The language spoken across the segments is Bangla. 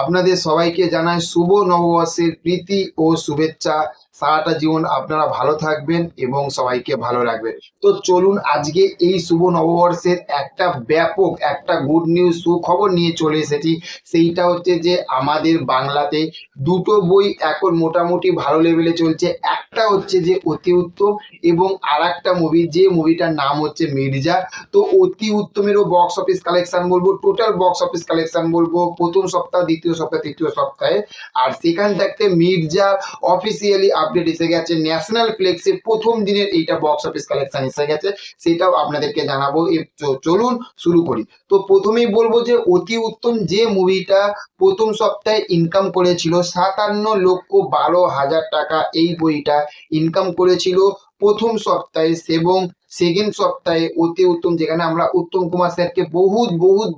আপনাদের সবাইকে জানাই শুভ নববর্ষের প্রীতি ও শুভেচ্ছা। সারাটা জীবন আপনারা ভালো থাকবেন এবং সবাইকে ভালো রাখবেন। তো চলুন আজকে এই শুভ নববর্ষের একটা গুড নিউজ সুখবর নিয়ে চলে এসেছি। সেইটা হচ্ছে যে আমাদের বাংলাতে দুটো বই এখন মোটামুটি ভালো লেভেলে চলছে। একটা হচ্ছে যে অতি উত্তম এবং আর একটা মুভি, যে মুভিটার নাম হচ্ছে মির্জা। তো অতি উত্তমেরও বক্স অফিস কালেকশন বলবো, টোটাল বক্স অফিস কালেকশন বলবো প্রথম সপ্তাহ, দ্বিতীয় সপ্তাহ, তৃতীয় সপ্তাহে। আর সেখান থাকতে মির্জা অফিসিয়ালি আপডেট এসে গেছে, ন্যাশনাল ফ্লেক্সে প্রথম দিনের এইটা বক্স অফিস কালেকশন এসে গেছে, সেটাও আপনাদেরকে জানাবো। চলুন শুরু করি। তো প্রথমেই বলবো যে অতি উত্তম যে মুভিটা প্রথম সপ্তাহে ইনকাম করেছিল 57,12,000 টাকা, এই বইটা ইনকাম করেছিল প্রথম সপ্তাহে। এবং সেকেন্ড সপ্তাহে অতি উত্তম, যেখানে আমরা উত্তম কুমার স্যারকে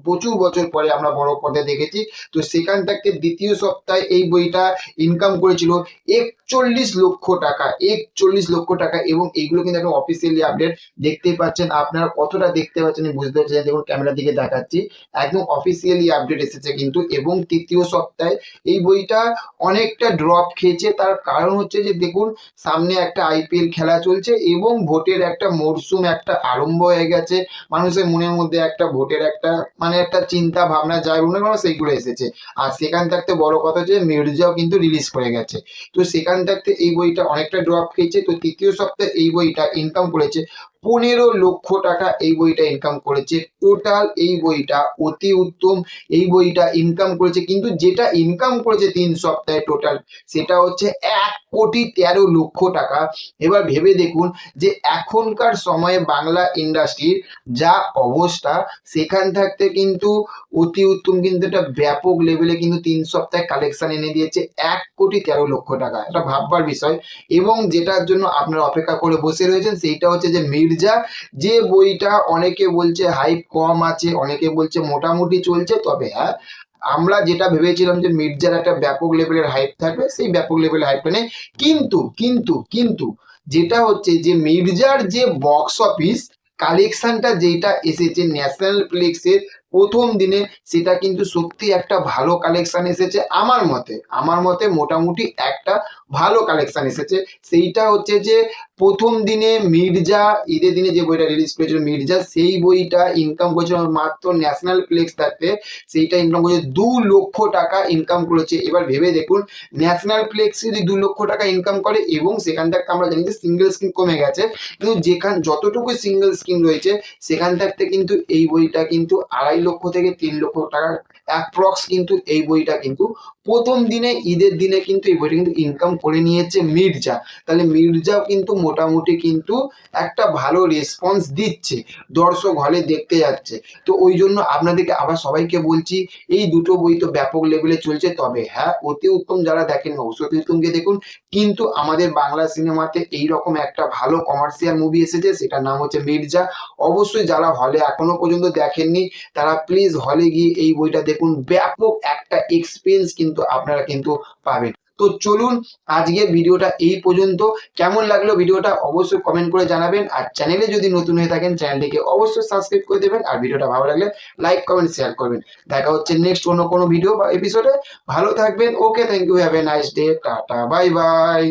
প্রচুর বছর পরে আমরা বড় পর্দায় দেখেছি, তো সেখান থেকে দ্বিতীয় সপ্তাহে এই বইটা ইনকাম করেছিল 41 লক্ষ টাকা, 41 লক্ষ টাকা। এবং এইগুলো কিন্তু একটা অফিসিয়ালি আপডেট, দেখতেই পাচ্ছেন আপনারা কতটা দেখতে পাচ্ছেন বুঝতে পারছেন, দেখুন ক্যামেরার দিকে দেখাচ্ছি, একদম অফিসিয়ালি আপডেট এসেছে কিন্তু। এবং তৃতীয় সপ্তাহে এই বইটা অনেকটা ড্রপ খেয়েছে, তার কারণ হচ্ছে যে দেখুন সামনে একটা আইপিএল খেলা চলছে এবং ভোটের একটা মরশুম একটা আরম্ভ হয়ে গেছে। মানুষের মনের মধ্যে একটা ভোটের একটা একটা চিন্তা ভাবনা যায় অন্য কোনো, সেইগুলো এসেছে। আর সেখান থাকতে বড় কথা যে মির্জাও কিন্তু রিলিজ করে গেছে, তো সেখান থাকতে এই বইটা অনেকটা ড্রপ খেয়েছে। তো তৃতীয় সপ্তাহে এই বইটা ইনকাম করেছে 15 লক্ষ টাকা, এই বইটা ইনকাম করেছে টোটাল। এই বইটা অতি উত্তম এই বইটা ইনকাম করেছে, কিন্তু যেটা ইনকাম করেছে 3 সপ্তাহে টোটাল, সেটা হচ্ছে 1,13,00,000 টাকা। এবার ভেবে দেখুন যে এখনকার সময়ে বাংলা ইন্ডাস্ট্রির যা অবস্থা, সেখান থাকতে কিন্তু অতি উত্তম কিন্তু একটা ব্যাপক লেভেলে কিন্তু 3 সপ্তাহে কালেকশন এনে দিয়েছে 1,13,00,000 টাকা, এটা ভাববার বিষয়। এবং যেটার জন্য আপনারা অপেক্ষা করে বসে রয়েছেন সেইটা হচ্ছে যে মির্জা, যে বইটা অনেকে বলছে হাইপ কম আছে, অনেকে বলছে মোটামুটি চলছে, তবে হ্যাঁ আমরা যেটা ভেবেছিলাম যে মির্জার একটা ব্যাপক লেভেলের হাইপ থাকবে, সেই ব্যাপক লেভেলের হাইপটা নেই। কিন্তু কিন্তু কিন্তু যেটা হচ্ছে যে মির্জার যে বক্স অফিস কালেকশনটা যেটা এসেছে ন্যাশনাল ফ্লেক্সের প্রথম দিনে, সেটা কিন্তু সত্যি একটা ভালো কালেকশন এসেছে। আমার মতে মোটামুটি একটা ভালো কালেকশন এসেছে। সেইটা হচ্ছে যে প্রথম দিনে মির্জা, ঈদের দিনে যে বইটা রিলিজ করেছিল মির্জা, সেই বইটা ইনকাম করেছিল মাত্র ন্যাশনাল ফ্লেক্স থাকতে, সেইটা ইনকাম করেছে 2 লক্ষ টাকা ইনকাম করেছে। এবার ভেবে দেখুন ন্যাশনাল ফ্লেক্স যদি 2 লক্ষ টাকা ইনকাম করে এবং সেখান থেকে আমরা জানি যে সিঙ্গেল স্ক্রিন কমে গেছে, কিন্তু যতটুকু সিঙ্গেল স্ক্রিন রয়েছে সেখান থাকতে কিন্তু এই বইটা কিন্তু 2.5 লক্ষ থেকে 3 লক্ষ টাকা অ্যাপ্রক্স কিন্তু এই বইটা কিন্তু প্রথম দিনে ঈদের দিনে কিন্তু এই বইটা কিন্তু ইনকাম করে নিয়েছে মির্জা। তাহলে মির্জাও কিন্তু মোটামুটি কিন্তু একটা ভালো রেসপন্স দিচ্ছে, দর্শক হলে দেখতে যাচ্ছে। তো ওই জন্য আপনাদেরকে আবার সবাইকে বলছি, এই দুটো বই তো ব্যাপক লেভেলে চলছে, তবে হ্যাঁ অতি উত্তম যারা দেখেন অবশ্যই অতি উত্তমকে দেখুন। কিন্তু আমাদের বাংলা সিনেমাতে এইরকম একটা ভালো কমার্শিয়াল মুভি এসেছে, সেটার নাম হচ্ছে মির্জা। অবশ্যই যারা হলে এখনো পর্যন্ত দেখেননি তারা প্লিজ হলে গিয়ে এই বইটা দেখুন, ব্যাপক একটা এক্সপিরিয়েন্স কিন্তু আপনারা কিন্তু পাবেন। তো চলুন আজকের ভিডিওটা এই পর্যন্ত। কেমন লাগলো ভিডিওটা অবশ্যই কমেন্ট করে জানাবেন, আর চ্যানেলে যদি নতুন হয়ে থাকেন চ্যানেলটিকে অবশ্যই সাবস্ক্রাইব করে দেবেন, আর ভিডিওটা ভালো লাগলে লাইক কমেন্ট শেয়ার করবেন। দেখা হচ্ছে নেক্সট অন্য কোনো ভিডিও বা এপিসোডে। ভালো থাকবেন। Okay, thank you, have a nice day, tata, bye by.